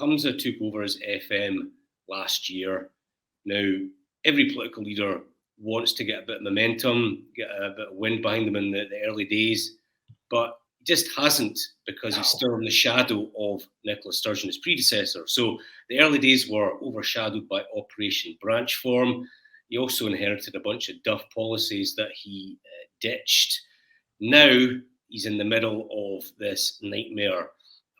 Humza took over as FM last year. Now, every political leader wants to get a bit of momentum, get a bit of wind behind them in the early days, but he just hasn't, because he's still in the shadow of Nicola Sturgeon, his predecessor. So the early days were overshadowed by Operation Branchform. He also inherited a bunch of duff policies that he ditched. Now he's in the middle of this nightmare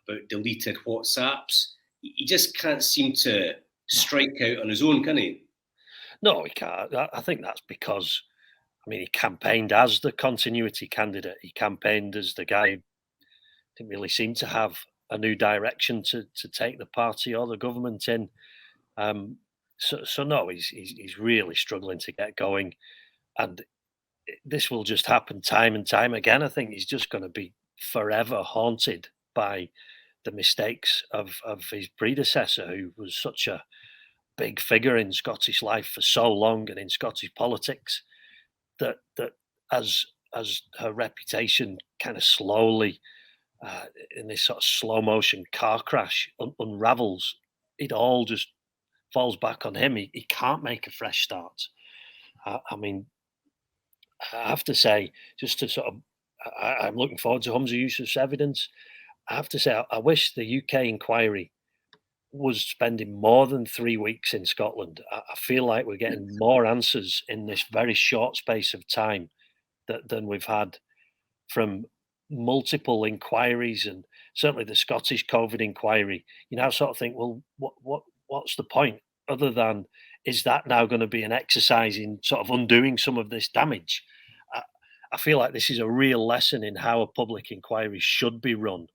about deleted WhatsApps. He just can't seem to strike out on his own, can he? No, he can't. I think that's because, he campaigned as the continuity candidate. He campaigned as the guy who didn't really seem to have a new direction to take the party or the government in. So no, he's really struggling to get going, and this will just happen time and time again. I think he's just going to be forever haunted by the mistakes of his predecessor, who was such a big figure in Scottish life for so long and in Scottish politics, that as her reputation kind of slowly, in this sort of slow motion car crash, unravels, it all just falls back on him. He can't make a fresh start. I have to say, just to sort of, I'm looking forward to Humza Yousaf's evidence. I have to say, I wish the UK inquiry was spending more than 3 weeks in Scotland. I feel like we're getting more answers in this very short space of time than we've had from multiple inquiries, and certainly the Scottish COVID inquiry. You now sort of think, well, what's the point, other than, is that now going to be an exercise in sort of undoing some of this damage? I feel like this is a real lesson in how a public inquiry should be run.